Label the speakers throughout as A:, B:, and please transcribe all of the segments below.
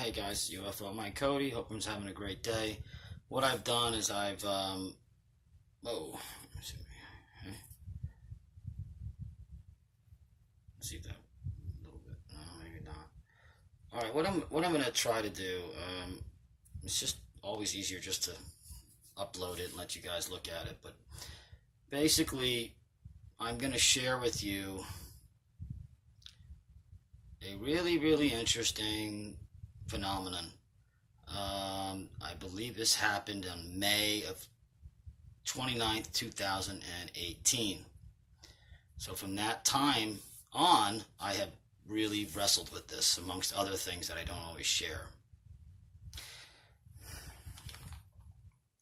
A: Hey guys, UFO, Mike Cody. Hope everyone's having a great day. What I've done is I've, whoa, let's see that a little bit. No, maybe not. All right, what I'm gonna try to do, it's just always easier just to upload it and let you guys look at it. But basically, I'm gonna share with you a really interesting phenomenon. I believe this happened on May of 29th, 2018. So from that time on, I have really wrestled with this, amongst other things that I don't always share.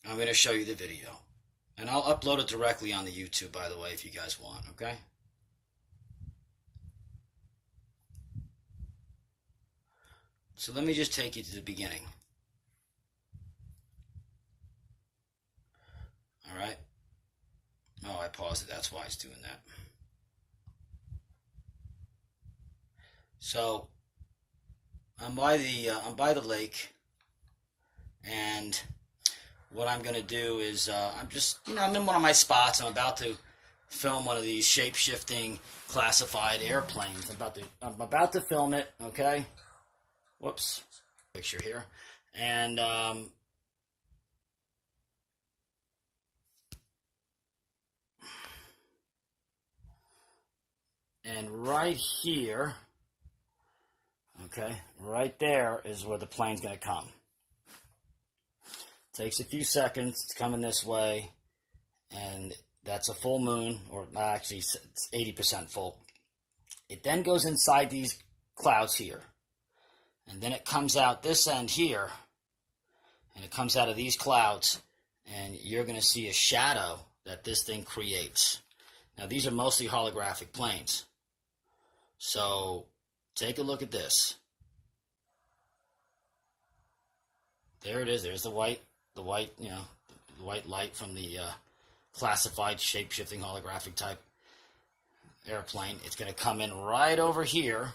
A: I'm going to show you the video. And I'll upload it directly on the YouTube, by the way, if you guys want, okay? So let me just take you to the beginning. All right. Oh, I paused it. That's why it's doing that. So I'm by the lake, and what I'm going to do is I'm just, I'm in one of my spots. I'm about to film one of these shape-shifting classified airplanes. I'm about to film it. Okay. Whoops. Picture here, and right here, okay, right there is where the plane's going to come. Takes a few seconds. It's coming this way, and that's a full moon, or actually it's 80% full. It then goes inside these clouds here, and then it comes out this end here, and it comes out of these clouds, and you're going to see a shadow that this thing creates. Now, these are mostly holographic planes. So take a look at this. There it is. There's the white, the white light from the classified shape-shifting holographic type airplane. It's going to come in right over here.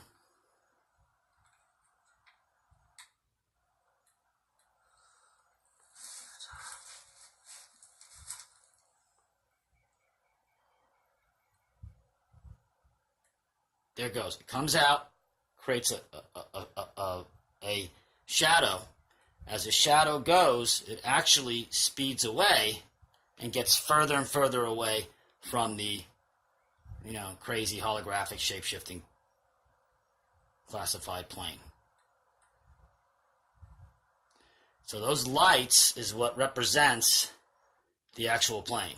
A: There it goes. It comes out, creates a shadow. As the shadow goes, it actually speeds away and gets further and further away from the, crazy holographic shape-shifting classified plane. So those lights is what represents the actual plane.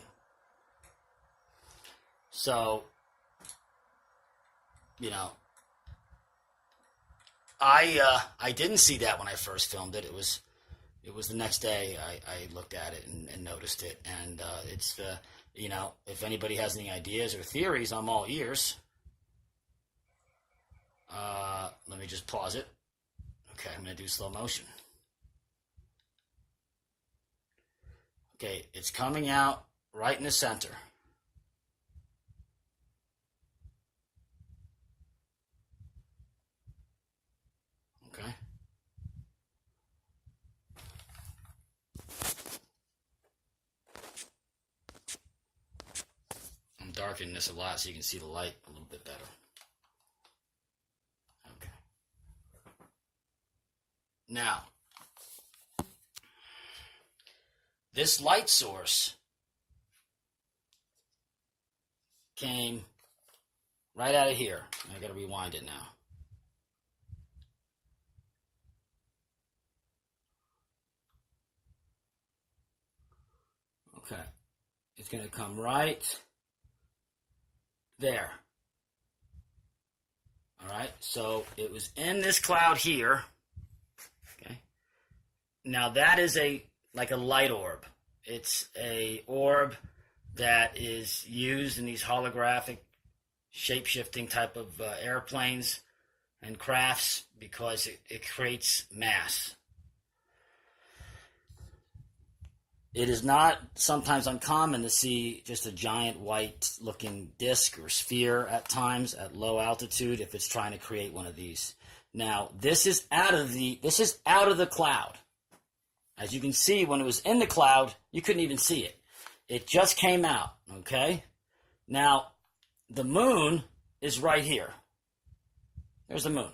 A: So, I didn't see that when I first filmed it. It was the next day I looked at it and noticed it. And it's if anybody has any ideas or theories, I'm all ears. Let me just pause it. Okay, I'm going to do slow motion. Okay, it's coming out right in the center. Okay. I'm darkening this a lot so you can see the light a little bit better. Okay. Now, this light source came right out of here. I got to rewind it now. Okay, it's going to come right there. All right, so it was in this cloud here. Okay, now that is like a light orb. It's a orb that is used in these holographic shape-shifting type of airplanes and crafts because it creates mass. It is not sometimes uncommon to see just a giant white-looking disc or sphere at times at low altitude if it's trying to create one of these. Now, this is out of the cloud. As you can see, when it was in the cloud, you couldn't even see it. It just came out, okay? Now, the moon is right here. There's the moon.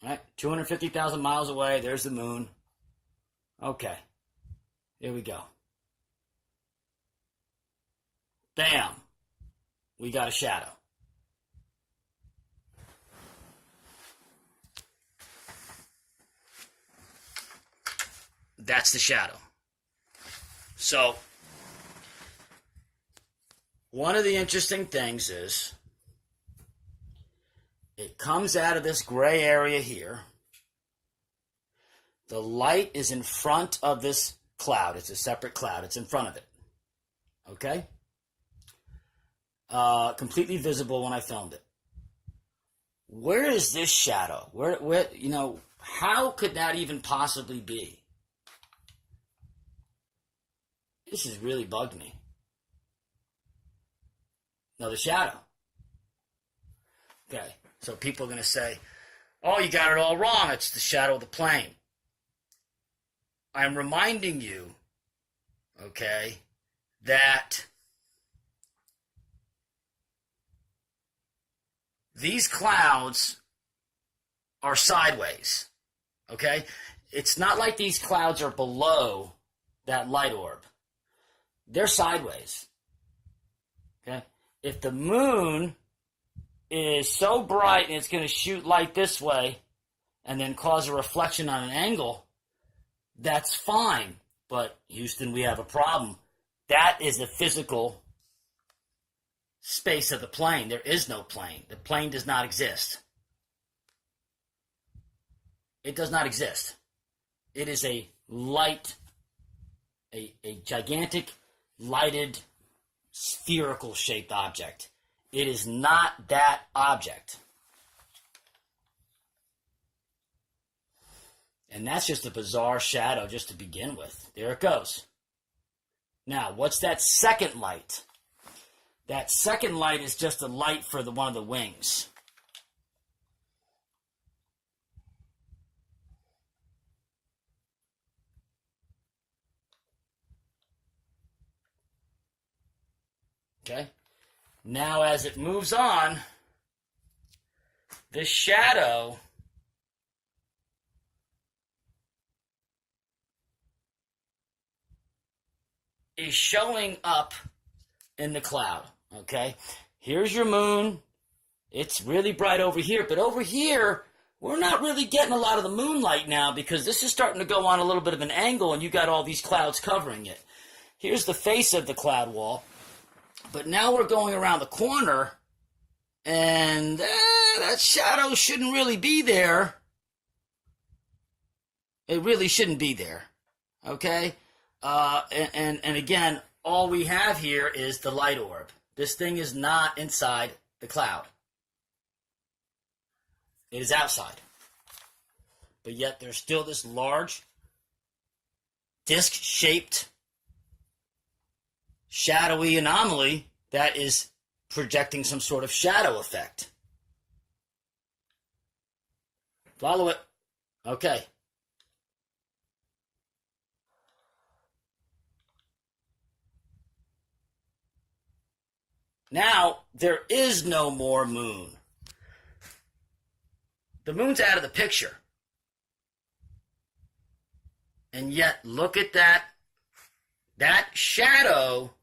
A: Right? 250,000 miles away, there's the moon. Okay. Here we go. Bam. We got a shadow. That's the shadow. So, one of the interesting things is it comes out of this gray area here. The light is in front of this cloud. It's a separate cloud. It's in front of it. Okay? Completely visible when I filmed it. Where is this shadow? Where, how could that even possibly be? This has really bugged me. Another shadow. Okay, so people are going to say, oh, you got it all wrong. It's the shadow of the plane. I'm reminding you, okay, that these clouds are sideways, okay? It's not like these clouds are below that light orb. They're sideways, okay? If the moon is so bright and it's going to shoot light this way and then cause a reflection on an angle, that's fine. But, Houston, we have a problem. That is the physical space of the plane. There is no plane. The plane does not exist. It does not exist. It is a light, a gigantic, lighted, spherical shaped object. It is not that object. And that's just a bizarre shadow just to begin with. There it goes. Now, what's that second light? That second light is just a light for one of the wings. Okay? Now, as it moves on, the shadow is showing up in the cloud, okay? Here's your moon. It's really bright over here, but over here, we're not really getting a lot of the moonlight now because this is starting to go on a little bit of an angle and you got all these clouds covering it. Here's the face of the cloud wall, but now we're going around the corner and that shadow shouldn't really be there. It really shouldn't be there, okay? And again, all we have here is the light orb. This thing is not inside the cloud. It is outside. But yet there's still this large, disc-shaped, shadowy anomaly that is projecting some sort of shadow effect. Follow it. Okay. Now, there is no more moon. The moon's out of the picture. And yet, look at that. That shadow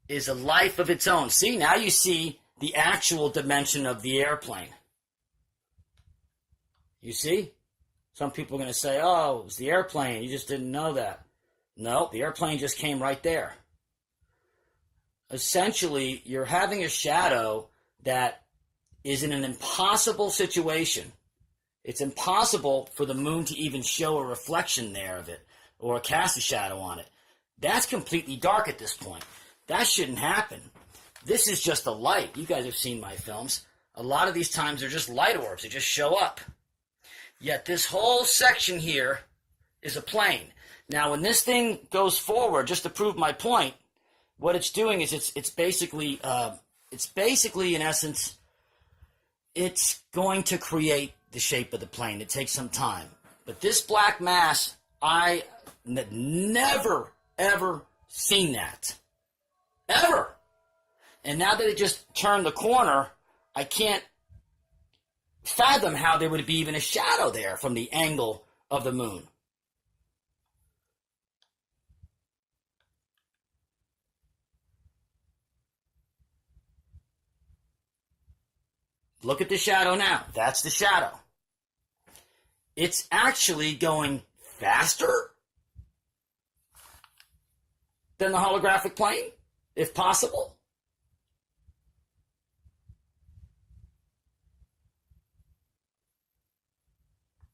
A: is a life of its own. See, now you see the actual dimension of the airplane. You see? Some people are going to say, oh, it was the airplane. You just didn't know that. No, the airplane just came right there. Essentially, you're having a shadow that is in an impossible situation. It's impossible for the moon to even show a reflection there of it or cast a shadow on it. That's completely dark at this point. That shouldn't happen. This is just a light. You guys have seen my films. A lot of these times they're just light orbs. They just show up. Yet this whole section here is a plane. Now, when this thing goes forward, just to prove my point, what it's doing is it's basically in essence it's going to create the shape of the plane. It takes some time. But this black mass, I never, ever seen that. Ever. And now that it just turned the corner, I can't fathom how there would be even a shadow there from the angle of the moon. Look at the shadow now. That's the shadow. It's actually going faster than the holographic plane, if possible.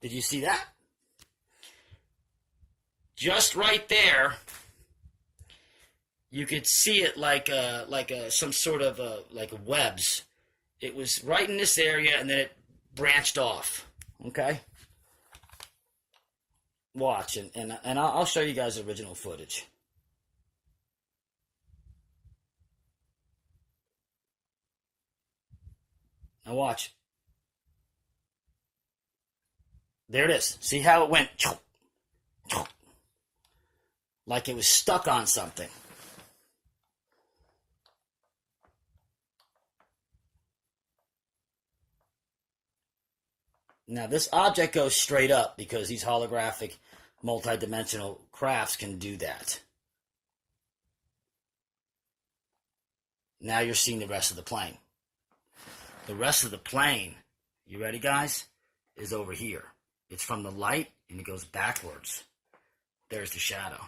A: Did you see that? Just right there, you could see it like some sort of like webs. It was right in this area, and then it branched off. Okay? Watch, and I'll show you guys original footage. Now watch. There it is. See how it went? Like it was stuck on something. Now this object goes straight up because these holographic multidimensional crafts can do that. Now you're seeing the rest of the plane. The rest of the plane, you ready guys, is over here. It's from the light and it goes backwards. There's the shadow.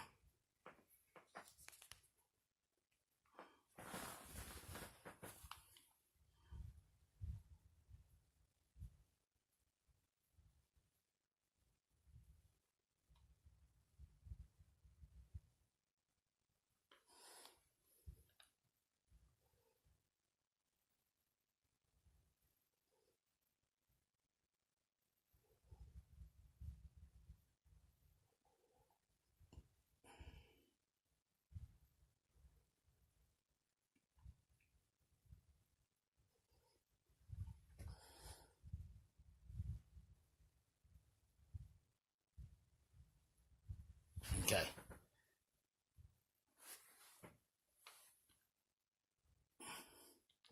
A: Okay.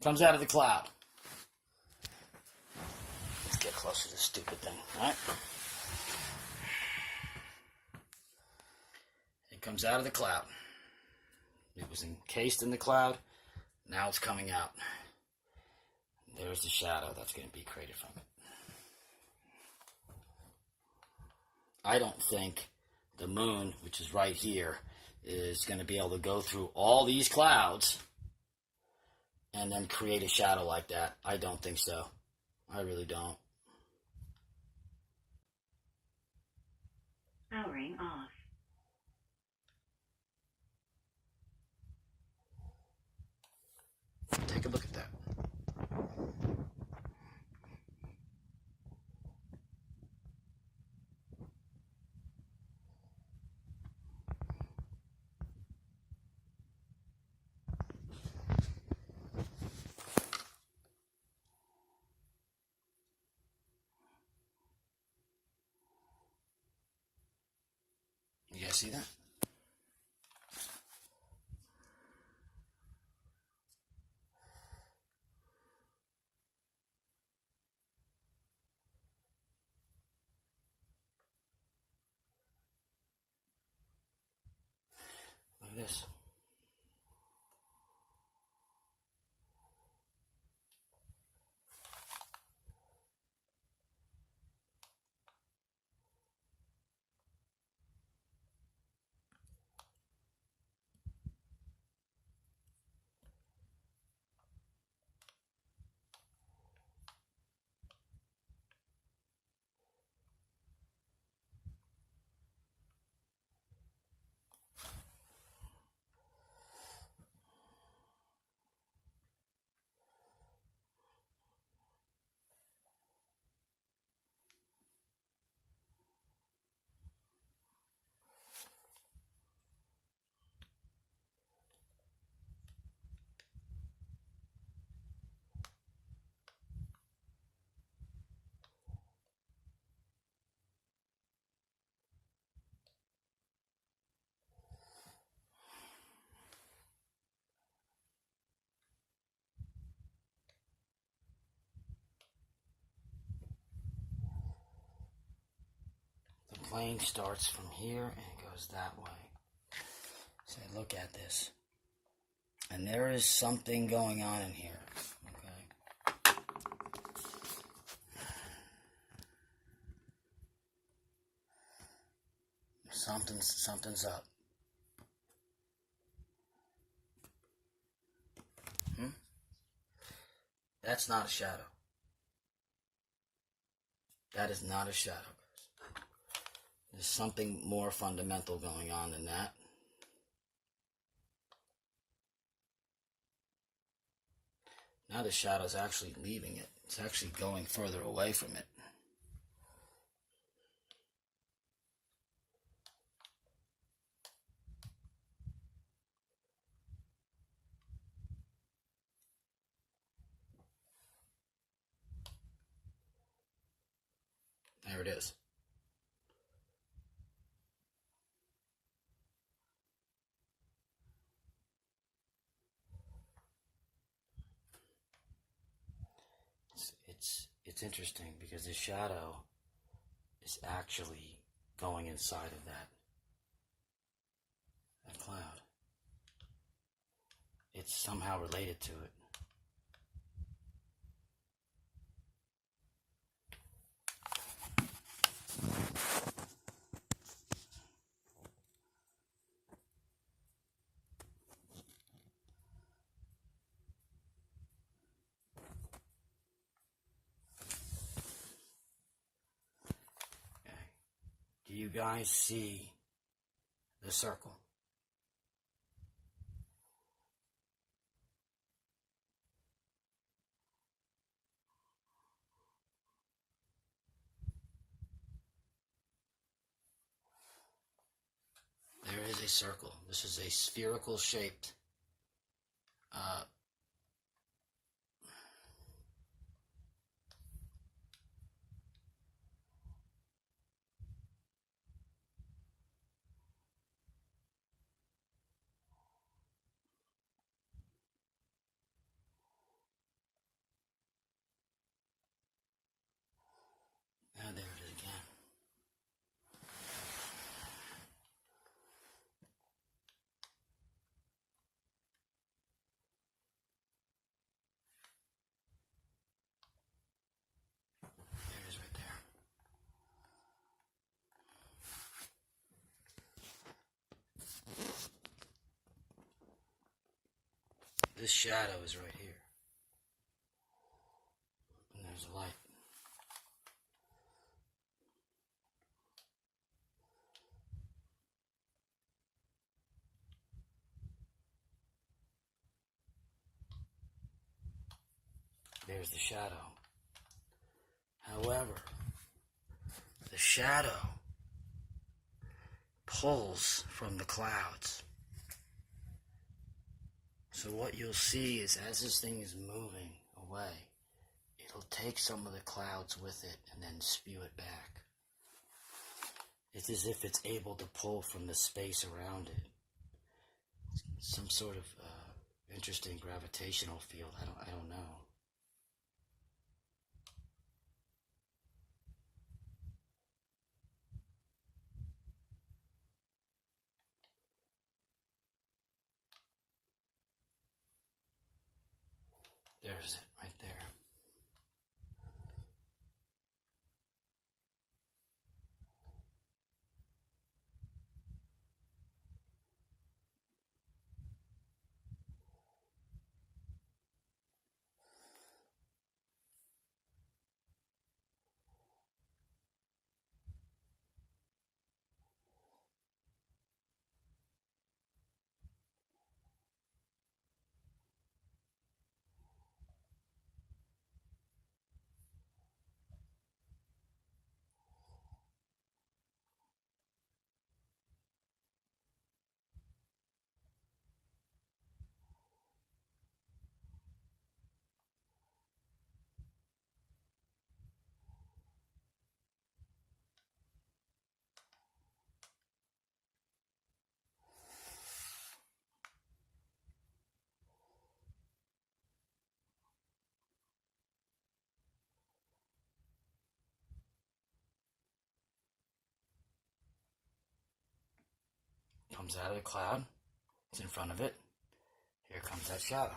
A: Comes out of the cloud. Let's get close to this stupid thing, all right? It comes out of the cloud. It was encased in the cloud. Now it's coming out. There's the shadow that's going to be created from it. I don't think the moon, which is right here, is going to be able to go through all these clouds and then create a shadow like that. I don't think so. I really don't.
B: Powering off.
A: Take a look at that. You guys see that? Look at this. plane starts from here and goes that way. So look at this. And there is something going on in here. Okay. Something's up. That's not a shadow. That is not a shadow. There's something more fundamental going on than that. Now the shadow's actually leaving it. It's actually going further away from it. There it is. It's interesting because the shadow is actually going inside of that cloud. It's somehow related to it. Do you guys see the circle? There is a circle. This is a spherical shaped there it is again. There it is right there. This shadow is right here. And there's a light. There's the shadow. However, the shadow pulls from the clouds. So what you'll see is as this thing is moving away, it'll take some of the clouds with it and then spew it back. It's as if it's able to pull from the space around it. Some sort of interesting gravitational field. I don't know. There's it right there. comes out of the cloud. It's in front of it. Here comes that shadow.